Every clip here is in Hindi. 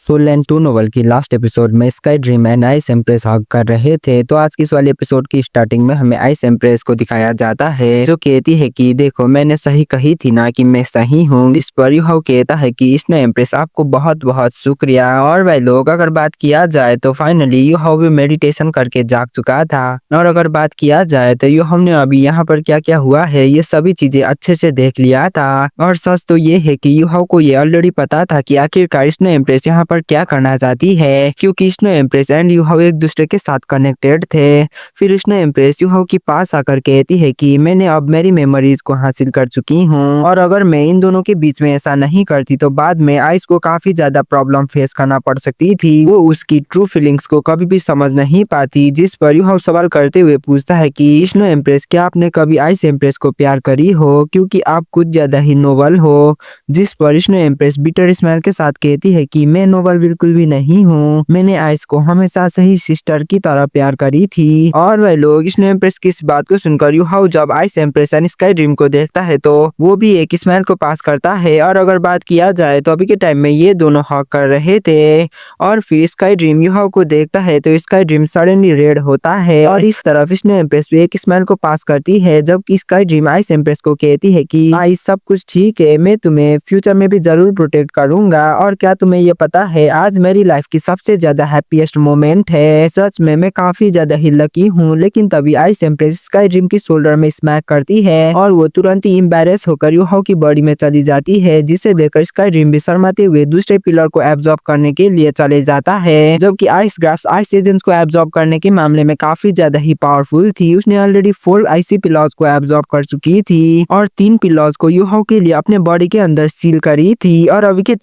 सोल एंड 2 नोवेल की लास्ट एपिसोड में sky dream and ice empress hug कर रहे थे। तो आज की इस वाली एपिसोड की स्टार्टिंग में हमें आइस एम्प्रेस को दिखाया जाता है, जो कहती है कि देखो मैंने सही कही थी ना कि मैं सही हूँ। इस पर यूहाओ कहता है कि स्नो एम्प्रेस आपको बहुत बहुत शुक्रिया। और भाई लोग अगर बात किया जाए तो फाइनली यूहाओ भी मेडिटेशन करके जाग चुका था। और अगर बात किया जाए तो यूहाओ ने अभी यहाँ पर क्या क्या हुआ है ये सभी चीजें अच्छे से देख लिया था। और सच तो ये है कि यूहाओ को ये ऑलरेडी पता था कि आखिरकार स्नो एम्प्रेस यहाँ पर क्या करना चाहती है, क्योंकि स्नो एम्प्रेस एंड यूहाओ एक दूसरे के साथ कनेक्टेड थे। फिर स्नो एम्प्रेस यूहाओ के पास आकर कहती है कि मैंने अब मेरी मेमोरीज को हासिल कर चुकी हूँ, और अगर मैं इन दोनों के बीच में ऐसा नहीं करती तो बाद में आइस को काफी ज्यादा प्रॉब्लम फेस करना पड़ सकती थी। वो उसकी ट्रू फीलिंग्स को कभी भी समझ नहीं पाती। जिस पर यूहाओ सवाल करते हुए पूछता है कि स्नो एम्प्रेस क्या आपने कभी आइस एम्प्रेस को प्यार करी हो, क्योंकि आप कुछ ज्यादा ही नोबल हो। जिस पर स्नो एम्प्रेस बिटर स्माइल के साथ कहती है कि मैं नोबल बिल्कुल भी नहीं हूँ, मैंने आइस को हमेशा से ही सिस्टर की तरह प्यार करी थी। और वह लोग स्नो एम्प्रेस की इस बात को सुनकर यूहाओ जब ice empress and sky dream को देखता है तो वो भी एक स्माइल को पास करता है। और अगर बात किया जाए तो अभी के टाइम में ये दोनों हक कर रहे थे, और फिर स्काई ड्रीम यूहाओ को देखता है तो स्काई ड्रीम सडनली रेड होता है। और इस तरफ स्नो एम्प्रेस भी एक स्माइल को पास करती है, जबकि स्काई ड्रीम आइस एम्प्रेस को कहती है कि आइस सब कुछ ठीक है, मैं तुम्हें फ्यूचर में भी जरूर प्रोटेक्ट करूंगा। और क्या तुम्हें ये पता है आज मेरी लाइफ की सबसे ज्यादा हैप्पीएस्ट मोमेंट है, सच में मैं काफी ज्यादा ही लकी हूँ। लेकिन तभी आइस एम्प्रेस स्काई ड्रीम की शोल्डर में स्मैक करती है और वो तुरंत ही एम्बैरेस होकर यूहाओ की बॉडी में चली जाती है, जिसे देखकर स्काई ड्रीम भी शर्माते हुए दूसरे पिलर को एब्जॉर्ब करने के लिए चले जाता है। जबकि आइस ग्राफ्स आइस एजेंट्स को एब्जॉर्ब करने के मामले में काफी ज्यादा ही पावरफुल थी। उसने ऑलरेडी 4 आईसी पिलर्स को एब्जॉर्ब कर चुकी थी और 3 पिलर्स को यूहाओ के लिए अपने बॉडी के अंदर सील करी थी। और अभी के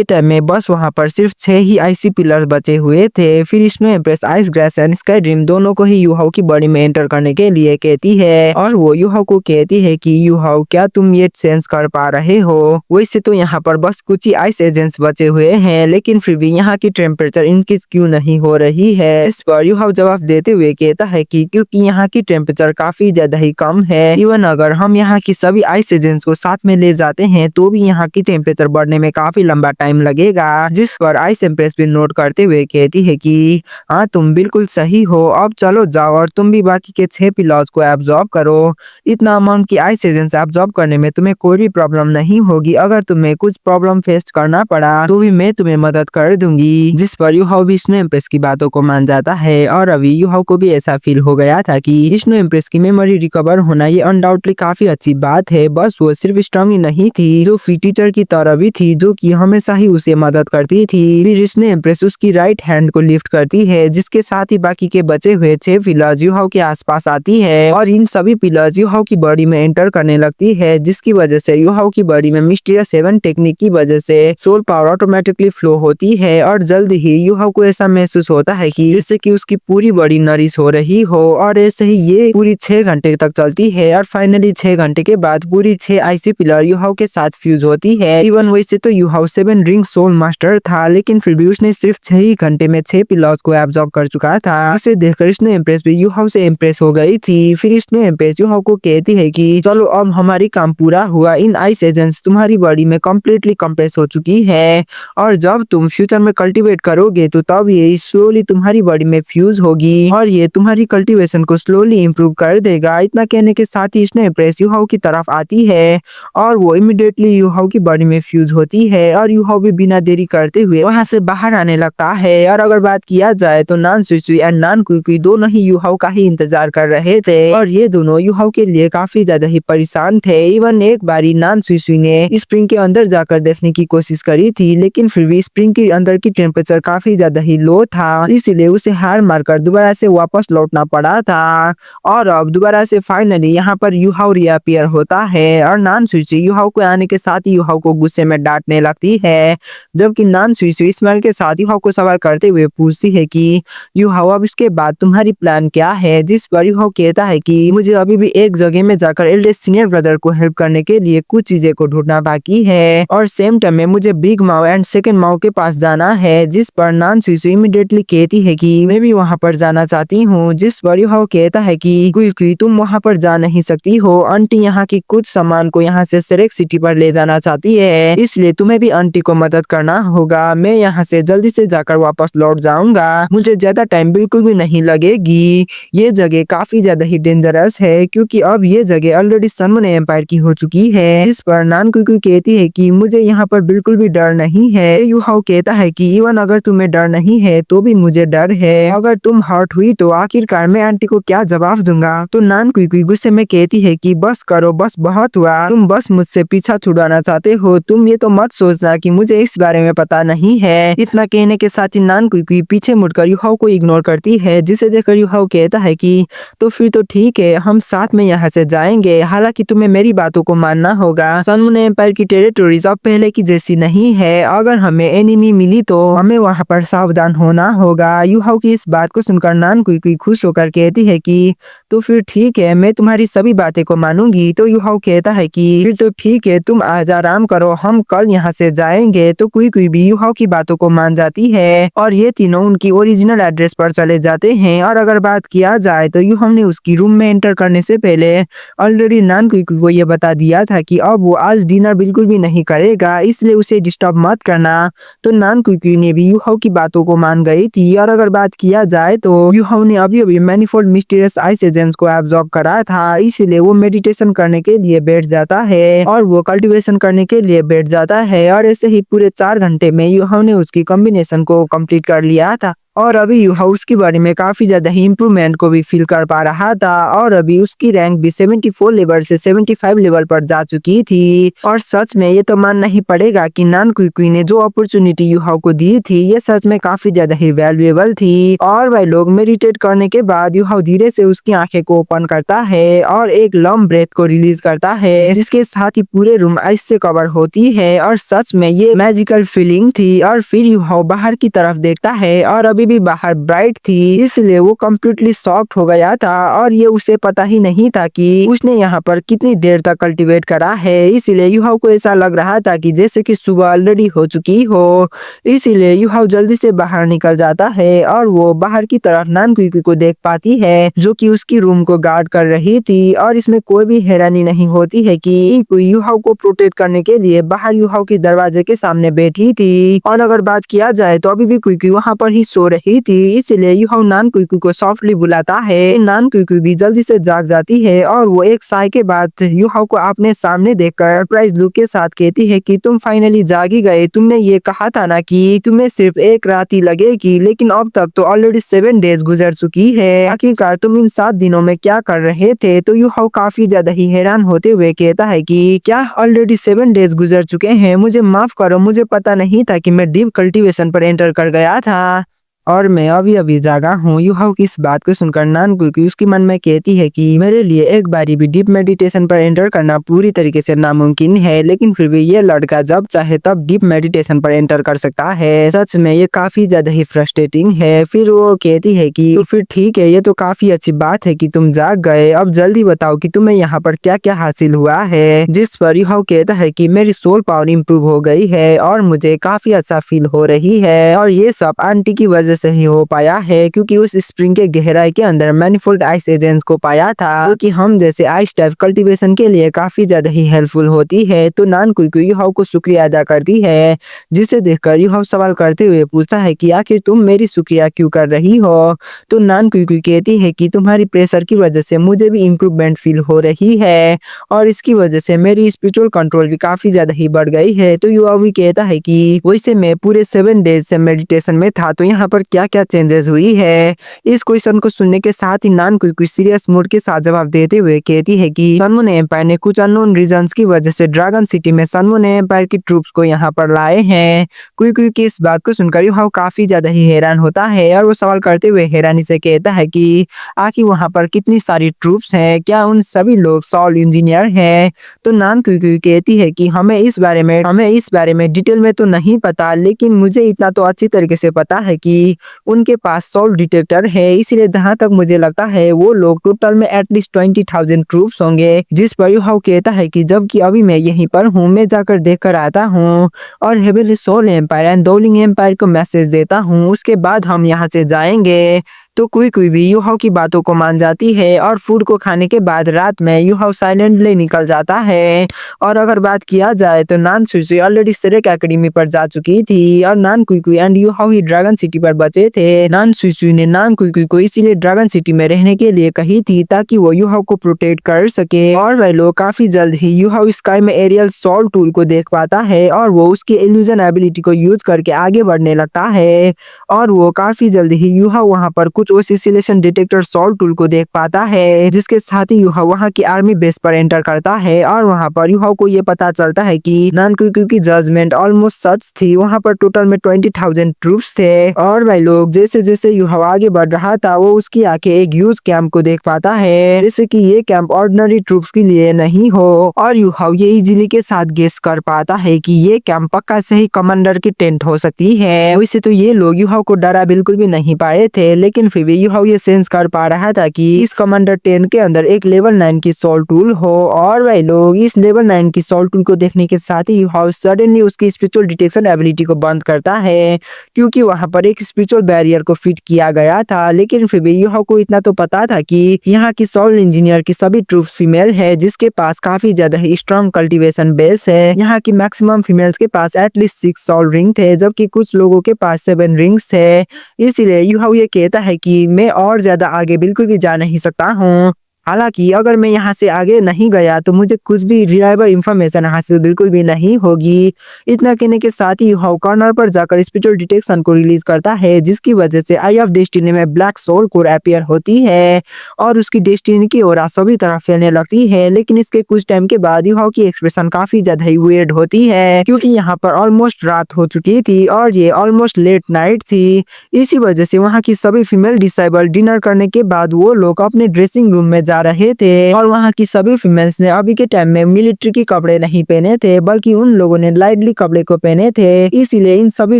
टाइम में बस वहां पर सिर्फ 6 ही आईसी पिलर्स बचे हुए थे। फिर snow empress ice grass and sky dream दोनों को ही यूहाओ की बॉडी में एंटर करने के लिए कहती है, और वो यूहाओ को कहती है कि यूहाओ क्या तुम ये सेंस कर पा रहे हो, वैसे तो यहाँ पर बस कुछ ही आइस एजेंट्स बचे हुए हैं, लेकिन फिर भी यहाँ की टेम्परेचर इनक्रीज क्यों नहीं हो रही है। इस पर यूहाओ जवाब देते हुए कहता है कि क्योंकि यहाँ की टेम्परेचर काफी ज्यादा ही कम है, इवन अगर हम यहाँ की सभी आइस एजेंट्स को साथ में ले जाते हैं तो भी यहाँ की टेम्परेचर बढ़ने में काफी लंबा टाइम लगेगा। जिस पर आइस एम्प्रेस भी नोट करते हुए कहती है कि हाँ तुम बिल्कुल सही हो, अब चलो जाओ और तुम भी बाकी के 6 पिलर्स को एब्जॉर्ब करो। इतना अमाउंट की आइस एजेंट्स एब्जॉर्ब करने में तुम्हें कोई भी प्रॉब्लम नहीं होगी, अगर तुम्हें कुछ प्रॉब्लम फेस करना पड़ा तो भी मैं तुम्हें मदद कर दूंगी। जिस पर यूहाओ भी स्नो एम्प्रेस की बातों को मान जाता है, और अभी यूहाओ को भी ऐसा फील हो गया था कि स्नो एम्प्रेस की मेमोरी रिकवर होना ये अनडाउटली काफी अच्छी बात है। बस वो सिर्फ स्ट्रांग ही नहीं थी, जो टीचर की तरह भी थी, जो कि हमेशा ही उसे मदद करती थी। फिर स्नो एम्प्रेस उसकी राइट हैंड को लिफ्ट करती है, जिसके साथ ही बाकी के बचे हुए 6 पिलर्स यूहाओ के आसपास आती है, और इन सभी पिलर्स यूहाओ की बॉडी में एंटर करने लगती है, जिसकी वजह से यूहाओ की बॉडी में मिस्टीरियस 7 टेक्निक की वजह से सोल पावर ऑटोमेटिकली फ्लो होती है। और जल्द ही यूहाओ को ऐसा महसूस होता है कि जैसे कि उसकी पूरी बॉडी नरिश हो रही हो, और ऐसे ही ये पूरी 6 घंटे तक चलती है। और फाइनली 6 घंटे के बाद पूरी 6 आईसी पिलर यूहाओ के साथ फ्यूज होती है। इवन वैसे तो यूहाओ 7 रिंग सोल मास्टर था, लेकिन फिर भी उसने सिर्फ 6 ही घंटे में 6 पिलर्स को एब्जॉर्ब कर चुका था। इसे देखकर स्नो एम्प्रेस भी यूहाओ से इम्प्रेस हो गई थी। फिर स्नो एम्प्रेस यूहाओ को कहती है कि चलो अब हमारी काम पूरा हुआ, इन आइस एजेंट्स तुम्हारी बॉडी में कम्प्लीटली कंप्रेस हो चुकी है, और जब तुम फ्यूचर में कल्टीवेट करोगे तो तब ये स्लोली तुम्हारी बॉडी में फ्यूज होगी, और ये तुम्हारी कल्टीवेशन को स्लोली इंप्रूव कर देगा। इतना कहने के साथ ही स्नो एम्प्रेस यूहाओ की तरफ आती है, और वो इमीडिएटली यूहाओ की बॉडी में फ्यूज होती है, और यूहाओ भी बिना देरी करते हुए वहां से बाहर आने लगता है। और अगर बात किया जाए तो नान सुई एंड नान कुई दोनों ही यूहाओ का ही इंतजार कर रहे थे, और ये दोनों यूहाओ के लिए काफी ज्यादा ही परेशान थे। इवन एक बारी नान सुई ने स्प्रिंग के अंदर जाकर देखने की कोशिश करी थी, लेकिन फिर भी स्प्रिंग के अंदर की टेम्परेचर काफी ज्यादा ही लो था, इसलिए उसे हार मारकर दोबारा से वापस लौटना पड़ा था। और अब दोबारा से फाइनली यहाँ पर यूहाओ रिअपियर होता है, और नान सुई यूहाओ को आने के साथ ही यूहाओ को गुस्से में डांटने लगती है, जबकि नान सुई स्माइल के साथ यूहाओ को सवाल करते हुए पूछती है कि यूहाओ अब इसके बाद तुम्हारी प्लान क्या है। जिस पर यूहाओ कहता है कि मुझे अभी भी एक जगह में जाकर एल्डेस्ट सीनियर ब्रदर को हेल्प करने के लिए कुछ चीजें को ढूंढना बाकी है, और सेम टाइम में मुझे बिग माओ एंड सेकंड माओ के पास जाना है। जिस पर नान सुई इमीडिएटली कहती है कि मैं भी वहां पर जाना चाहती हूँ। जिस पर यूहाओ कहता है कि क्योंकि तुम वहां पर जा नहीं सकती हो, आंटी यहाँ की कुछ सामान को यहाँ से सेरेक सिटी पर ले जाना चाहती है, इसलिए तुम्हें भी आंटी को मदद करना होगा। मैं यहाँ से जल्दी से जाकर वापस लौट जाऊंगा, मुझे ज्यादा टाइम बिल्कुल भी नहीं लगेगी। ये जगह काफी ज्यादा ही डेंजरस है क्योंकि अब ये जगह ऑलरेडी सन मून एम्पायर की हो चुकी है। इस पर नान कुई कहती है कि मुझे यहाँ पर बिल्कुल भी डर नहीं है। यू हाओ कहता है कि इवन अगर तुम्हें डर नहीं है तो भी मुझे डर है, अगर तुम हर्ट हुई तो आखिरकार मैं आंटी को क्या जवाब दूंगा। तो नान कुई गुस्से में कहती है कि बस करो, बस बहुत हुआ, तुम बस मुझसे पीछा छुड़ाना चाहते हो, तुम ये तो मत सोचना कि मुझे इस बारे में पता नहीं है। इतना कहने के साथ ही नान कुई पीछे मुड़कर यू हाओ को इग्नोर करती है, जिसे देखकर यू हाओ कहता है कि तो फिर तो ठीक है, हम साथ में यहाँ से जाएंगे, हालांकि तुम्हें मेरी बातों को मानना होगा। सन मून एम्पायर की टेरिटोरीज अब पहले की जैसी नहीं है, अगर हमें एनिमी मिली तो हमें वहाँ पर सावधान होना होगा। यू हाओ की इस बात को सुनकर नान कुई खुश होकर कहती है कि तो फिर ठीक है, मैं तुम्हारी सभी बातें को मानूंगी। तो यू हाओ कहता है कि फिर तो ठीक है, तुम आज आराम करो, हम कल यहाँ से जाएंगे। तो कुई भी यू हाओ की बातों को मान जाती है और ये तीनों उनकी ओरिजिनल एड्रेस पर चले जाते हैं। और अगर बात किया जाए तो यू हाओ ने उसकी रूम में एंटर करने से पहले ऑलरेडी नान कुई को ये बता दिया था कि अब वो आज डिनर बिल्कुल भी नहीं करेगा, इसलिए उसे डिस्टर्ब मत करना। तो नान कुई ने भी यू हाओ की बातों को मान गई थी। और अगर बात किया जाए तो यू हाओ ने अभी अभी मैनिफोल्ड मिस्टीरियस आइस एजेंट्स को एब्जॉर्ब करा था, इसीलिए वो मेडिटेशन करने के लिए बैठ जाता है और वो कल्टीवेशन करने के लिए बैठ जाता है। और ऐसे ही पूरे 4 घंटे में यू हाओ ने उसकी कॉम्बिनेशन को कंप्लीट कर लिया था और अभी यू हाओ उसके बारे में काफी ज्यादा ही इम्प्रूवमेंट को भी फील कर पा रहा था। और अभी उसकी रैंक भी 74 लेवल से 75 लेवल पर जा चुकी थी। और सच में ये तो मानना ही पड़ेगा कि नान कुई ने जो अपॉर्चुनिटी यू हाओ को दी थी, ये सच में काफी ज्यादा ही वैल्यूएबल थी। और वह लोग मेडिटेट करने के बाद यू हाओ धीरे से उसकी आंखें को ओपन करता है और एक लंबा ब्रेथ को रिलीज करता है, जिसके साथ ही पूरे रूम आइस से कवर होती है। और सच में ये मैजिकल फीलिंग थी। और फिर यू हाओ बाहर की तरफ देखता है और अभी भी बाहर ब्राइट थी, इसलिए वो कम्प्लीटली शॉक्ड हो गया था और ये उसे पता ही नहीं था कि उसने यहाँ पर कितनी देर तक कल्टीवेट करा है। इसलिए यू हाओ को ऐसा लग रहा था कि जैसे कि सुबह ऑलरेडी हो चुकी हो। इसीलिए यू हाओ जल्दी से बाहर निकल जाता है और वो बाहर की तरफ नान कुई को देख पाती है, जो कि उसकी रूम को गार्ड कर रही थी। और इसमें कोई भी हैरानी नहीं होती है कि कोई यू हाओ को प्रोटेक्ट करने के लिए बाहर यू हाओ के दरवाजे के सामने बैठी थी। और अगर बात किया जाए तो अभी भी कुई वहाँ पर ही सो रही थी, इसलिए यू हाओ नान कुई को सॉफ्टली बुलाता है। नान कुई भी जल्दी से जाग जाती है और वो एक साय के बाद यू हाओ को अपने सामने देखकर सरप्राइज लुक के साथ कहती है कि तुम फाइनली जाग ही गए, तुमने ये कहा था ना कि तुम्हें सिर्फ एक रात ही लगेगी, लेकिन अब तक तो ऑलरेडी 7 डेज गुजर चुकी है, आखिरकार तुम इन 7 दिनों में क्या कर रहे थे। तो यू हाओ काफी ज्यादा ही हैरान होते हुए कहता है कि क्या ऑलरेडी 7 डेज गुजर चुके हैं, मुझे माफ करो, मुझे पता नहीं था कि मैं डीप कल्टीवेशन पर एंटर कर गया था और मैं अभी अभी जागा हूँ। यू हाओ की इस बात को सुनकर नान कुई उसकी मन में कहती है कि मेरे लिए एक बारी भी डीप मेडिटेशन पर एंटर करना पूरी तरीके से नामुमकिन है, लेकिन फिर भी ये लड़का जब चाहे तब डीप मेडिटेशन पर एंटर कर सकता है। सच में ये काफी ज्यादा ही फ्रस्ट्रेटिंग है। फिर वो कहती है कि तो फिर ठीक है, ये तो काफी अच्छी बात है कि तुम जाग गए, अब जल्दी बताओ कि तुम्हें यहाँ पर क्या क्या हासिल हुआ है। जिस पर यू हाओ कहता है कि मेरी सोल पावर इम्प्रूव हो गई है और मुझे काफी अच्छा फील हो रही है, और ये सब आंटी की वजह से ही हो पाया है, क्योंकि उस स्प्रिंग के गहराई के अंदर मैनिफोल्ड आइस एजेंट्स को पाया था, क्योंकि हम जैसे आइस टाइप कल्टीवेशन के लिए काफी ज्यादा ही हेल्पफुल होती है। तो नान कुई यू हाओ को शुक्रिया अदा करती है, जिसे देखकर यू हाओ सवाल करते हुए पूछता है कि आखिर तुम मेरी शुक्रिया क्यों कर रही हो। तो नान कुई कहती है कि तुम्हारी प्रेशर की वजह से मुझे भी इम्प्रूवमेंट फील हो रही है और इसकी वजह से मेरी स्पिरिचुअल कंट्रोल भी काफी ज्यादा ही बढ़ गई है। तो यू हाओ भी कहता है कि वैसे मैं पूरे 7 डेज से मेडिटेशन में था, तो यहाँ पर क्या क्या चेंजेस हुई है। इस क्वेश्चन को सुनने के साथ ही नान कुई सीरियस मूड के साथ जवाब देते हुए कहती है कि सन मून एम्पायर ने कुछ अननोन रीजंस की वजह से ड्रैगन सिटी में सन मून एम्पायर की ट्रूप्स को यहाँ पर लाए हैं। कुई की इस बात को सुनकर यू हाओ काफी ज्यादा ही हैरान होता है और वो सवाल करते हुए हैरानी से कहता है कि आखिर वहाँ पर कितनी सारी ट्रूप्स हैं, क्या उन सभी लोग सॉल इंजीनियर हैं। तो नान कुई कहती है कि हमें इस बारे में डिटेल में तो नहीं पता, लेकिन मुझे इतना तो अच्छी तरीके से पता है कि उनके पास सॉल्ट डिटेक्टर है, इसलिए जहाँ तक मुझे लगता है वो लोग टोटल में एटलीस्ट 20,000 ट्रूप्स होंगे। जिस पर युहाओ कहता है कि जबकि अभी मैं यहीं पर हूँ, मैं जाकर देख कर आता हूँ और heavenly soul empire and dolling empire को मैसेज देता हूँ, उसके बाद हम यहाँ से जाएंगे। तो कोई भी युहाओ की बातों को मान जाती है और फूड को खाने के बाद रात में युहाओ साइलेंटली निकल जाता है। और अगर बात किया जाए तो नान सुई ऑलरेडी सेरेक एकेडमी पर जा चुकी थी और नान कुई and Yuhao he dragon city पर बचे थे। नान सुई ने नान कुई को इसीलिए ड्रैगन सिटी में रहने के लिए कही थी ताकि वो युहाओ को प्रोटेक्ट कर सके। और वह लोग काफी जल्द ही युहाओ स्काई में एरियल सॉल्ट टूल को देख पाता है और वो उसकी इल्यूजन एबिलिटी को यूज करके आगे बढ़ने लगता है और वो काफी जल्द ही युहाओ वहां पर कुछ ओसिलेशन डिटेक्टर सॉल्ट टूल को देख पाता है, जिसके साथ ही युहाओ वहां की आर्मी बेस पर एंटर करता है और वहां पर युहाओ को ये पता चलता है कि नान कुई की जजमेंट ऑलमोस्ट सच थी। वहां पर टोटल में 20,000 ट्रूप्स थे और वह लोग जैसे जैसे युहाओ आगे बढ़ रहा था वो उसकी आंखें एक ह्यूज कैंप को देख पाता है, जैसे कि ये कैंप ऑर्डिनरी ट्रूप्स के लिए नहीं हो। और युहाओ ये इजीली के साथ गेस कर पाता है कि ये कैंप पक्का से ही कमांडर की टेंट हो सकती है। वैसे तो ये लोग युहाओ को डरा बिल्कुल भी नहीं पाए थे, लेकिन फिर भी युहाओ ये सेंस कर पा रहा था कि इस कमांडर टेंट के अंदर एक लेवल 9 की सॉल्ट टूल हो। और वह लोग इस लेवल 9 की सॉल्ट टूल को देखने के साथ ही युहाओ सडनली उसकी स्पिरिचुअल डिटेक्शन एबिलिटी को बंद करता है, क्योंकि वहां पर एक स्पिरिचुअल बैरियर को फिट किया गया था। लेकिन फिर भी युहाओ को इतना तो पता था कि यहाँ की सॉल्ट इंजीनियर की सभी ट्रूप्स फीमेल है, जिसके पास काफी ज्यादा ही स्ट्रॉन्ग कल्टीवेशन बेस है। यहाँ की मैक्सिमम फीमेल्स के पास एटलीस्ट 6 सॉल्ट रिंग थे, जबकि कुछ लोगों के पास 7 रिंग्स थे। इसलिए युहाओ ये कहता है कि मैं और ज्यादा आगे बिल्कुल भी जा नहीं सकता हूँ। हालांकि अगर मैं यहाँ से आगे नहीं गया तो मुझे कुछ भी रिलायबल इंफॉर्मेशन हासिल बिल्कुल भी नहीं होगी। इतना कहने के साथ ही युहाओ कॉर्नर पर जाकर स्पिरिचुअल डिटेक्शन को रिलीज करता है, जिसकी वजह से आई ऑफ डेस्टिनी में ब्लैक सोल कोर अपीयर होती है और उसकी डेस्टिनी की ओर सभी तरफ फैलने लगती है। लेकिन इसके कुछ टाइम के बाद युहाओ की एक्सप्रेशन काफी ज्यादा ही वियर्ड होती है, क्योंकि यहाँ पर ऑलमोस्ट रात हो चुकी थी और ये ऑलमोस्ट लेट नाइट थी। इसी वजह से वहाँ की सभी फीमेल डिसेबल डिनर करने के बाद वो लोग अपने ड्रेसिंग रूम में जा रहे थे और वहाँ की सभी फीमेल्स ने अभी के टाइम में मिलिट्री के कपड़े नहीं पहने थे, बल्कि उन लोगों ने लाइटली कपड़े को पहने थे। इसीलिए इन सभी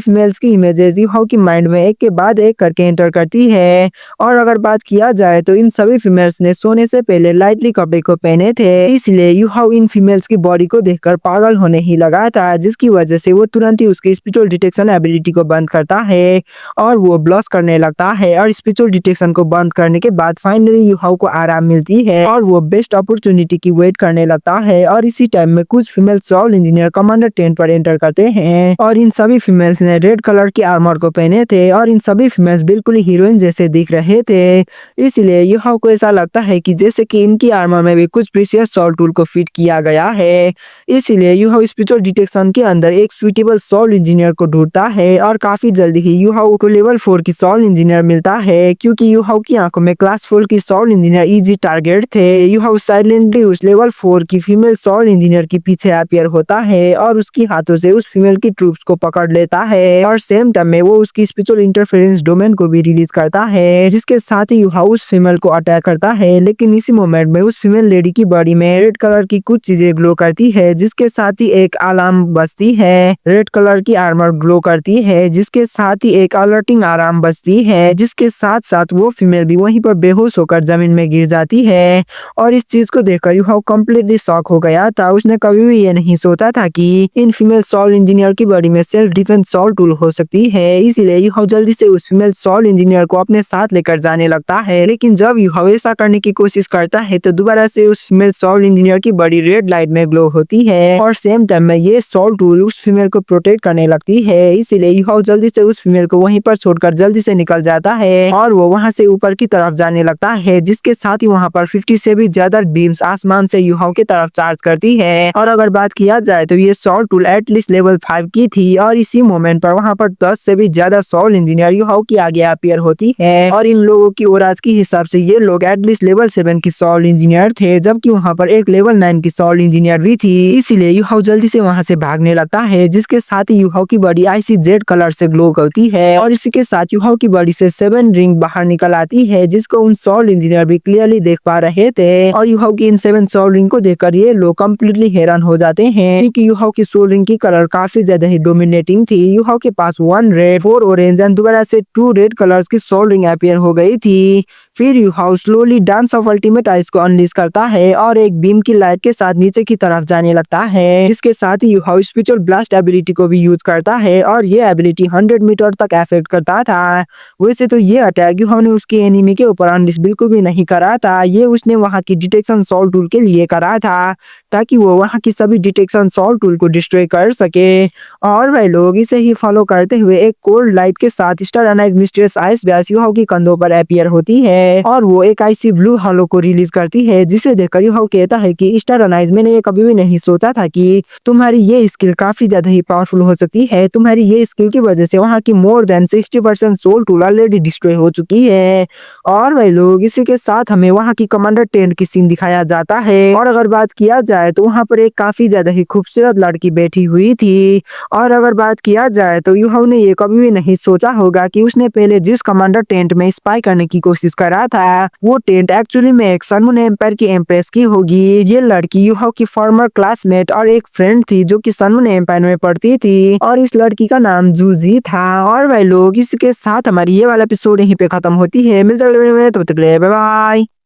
फीमेल्स की इमेजेस युहाओ की माइंड में एक के बाद एक करके एंटर करती है। और अगर बात किया जाए तो इन सभी फीमेल्स ने सोने से पहले लाइटली कपड़े को पहने थे, इसलिए युहाओ इन फीमेल्स की बॉडी को देखकर पागल होने ही लगा था, जिसकी वजह से वो तुरंत ही उसकी स्पिरिचुअल डिटेक्शन एबिलिटी को बंद करता है और वो ब्लश करने लगता है। और स्पिरिचुअल डिटेक्शन को बंद करने के बाद फाइनली युहाओ को आराम मिलती है और वो बेस्ट अपॉर्चुनिटी की वेट करने लगता है। और इसी टाइम में कुछ female salt engineer commander tent पर एंटर करते हैं और इन सभी फीमेल्स ने रेड कलर की आर्मर को पहने थे और इन सभी फीमेल्स बिल्कुल हीरोइन जैसे दिख रहे थे। इसलिए युहाओ को ऐसा लगता है कि जैसे कि इनकी आर्मर में भी कुछ प्रीशियस सॉल्ट टूल को फिट किया गया है। इसलिए युहाओ स्पिरिचुअल डिटेक्शन के अंदर एक सुइटेबल सॉल्ट इंजीनियर को ढूंढता है और काफी जल्दी ही युहाओ को लेवल 4 की सॉल्ट इंजीनियर मिलता है, क्योंकि युहाओ की आंखों में क्लास 4 की सॉल्ट इंजीनियर इजी टारगेट थे। युहाओ साइलेंटली उस लेवल 4 की फीमेल सॉल्ट इंजीनियर के पीछे अपीयर होता है और उसकी हाथों से उस फीमेल की ट्रूप्स को पकड़ लेता है और सेम टाइम में वो उसकी स्पिरिचुअल इंटरफेरेंस डोमेन को भी रिलीज करता है, जिसके साथ ही युहाओ उस फीमेल को अटैक करता है। लेकिन इसी मोमेंट में उस फीमेल लेडी की बॉडी में रेड कलर की कुछ चीजें ग्लो करती है, जिसके साथ ही एक अलार्म बजती है। रेड कलर की आर्मर ग्लो करती है, जिसके साथ ही एक अलर्टिंग अलार्म बजती है, जिसके साथ साथ वो फीमेल भी वहीं पर बेहोश होकर जमीन में गिर जाती है। और इस चीज को देखकर युहाओ कंप्लीटली शॉक हो गया था। उसने कभी भी ये नहीं सोचा था कि इन फीमेल सॉल्ट इंजीनियर की बॉडी में सेल्फ डिफेंस सॉल्ट टूल हो सकती है। इसीलिए युहाओ जल्दी से उस फीमेल सॉल्ट इंजीनियर को अपने साथ लेकर जाने लगता है। लेकिन जब युहाओ ऐसा करने की कोशिश करता है तो दोबारा से उस फीमेल सॉल्ट इंजीनियर की बॉडी रेड लाइट में ग्लो होती है और सेम टाइम में ये सॉल्ट टूल उस फीमेल को प्रोटेक्ट करने लगती है। इसीलिए युहाओ जल्दी से उस फीमेल को वहीं पर छोड़कर जल्दी से निकल जाता है और वो वहां से ऊपर की तरफ जाने लगता है, जिसके साथ ही वहां पर 50 से भी ज्यादा बीम्स आसमान से युहाओ की तरफ चार्ज करती है। और अगर बात किया जाए तो ये सॉल्ट टूल एटलीस्ट लेवल 5 की थी और इसी मोमेंट पर वहां पर 10 से भी ज्यादा सॉल्ट इंजीनियर युहाओ की आगे अपीयर होती है और इन लोगों की ओराज के हिसाब से ये लोग एटलीस्ट लेवल 7 की सॉल्ट इंजीनियर थे, जबकि वहां पर एक लेवल 9 की सॉल्ट इंजीनियर भी थी। इसीलिए युहाओ जल्दी से वहां से भागने लगता है, जिसके साथ ही युहाओ की बॉडी आईसी जेड कलर से ग्लो करती है और इसी के साथ युहाओ की बॉडी से 7 रिंग बाहर निकल आती है, जिसको उन सॉल्ट इंजीनियर भी क्लियरली देख पा रहे थे। और यूहाओ की इन 7 सोल रिंग को देखकर ये लोग कम्प्लीटली हैरान हो जाते हैं क्योंकि यूहाओ की सोल रिंग की कलर काफी ज्यादा ही डोमिनेटिंग थी। यूहाओ के पास 1 रेड, 4 ऑरेंज एंड दोबारा से 2 रेड कलर्स की सोल रिंग अपीयर हो गई थी। फिर Yuhao slowly dance of ultimate eyes को अनलीश करता है और एक बीम की लाइट के साथ नीचे की तरफ जाने लगता है। इसके साथ ही यूहाओ स्पिरिचुअल ब्लास्ट एबिलिटी को भी यूज करता है और ये एबिलिटी 100 मीटर तक अफेक्ट करता था। वैसे तो ये अटैक यूहाओ ने उसके एनिमी के ऊपर अनलीश बिल्कुल भी नहीं करा था, ये उसने वहां की डिटेक्शन सोल टूल के लिए करा था ताकि वो वहां की सभी डिटेक्शन सोल टूल को डिस्ट्रॉय कर सके। और वह लोग इसे ही फॉलो करते हुए एक कोल्ड लाइट के साथ स्टार अनाइज मिस्टीरियस आइस व्यास यूहाओ की कंधों पर अपीयर होती है और वो एक आईसी ब्लू हॉलो को रिलीज करती है, जिसे देखकर यूहाओ कहता है कि स्टार अनाइज, मैंने ये कभी भी नहीं सोचा था कि तुम्हारी ये स्किल काफी ज्यादा ही पावरफुल हो सकती है। तुम्हारी ये स्किल की वजह से वहां की more than 60% soul tool already destroy हो चुकी है। और वह लोग इसी के साथ हमें वहां की कमांडर टेंट की सीन दिखाया जाता है। और अगर बात किया जाए तो वहां पर एक काफी ज्यादा ही खूबसूरत लड़की बैठी हुई थी। और अगर बात किया जाए तो यूहाओ ने ये कभी भी नहीं सोचा होगा कि उसने पहले जिस कमांडर टेंट में स्पाई करने की कोशिश करा था वो टेंट एक्चुअली में एक सनमून एम्पायर की एम्प्रेस की होगी। ये लड़की यूहाओ की फॉर्मर क्लासमेट और एक फ्रेंड थी जो कि सनमून एम्पायर में पढ़ती थी और इस लड़की का नाम जूजी था। और वह लोग इसके साथ हमारी ये वाला एपिसोड यहीं पे खत्म होती है। मिलते हैं अगले वीडियो में, तब तक के लिए बाय बाय।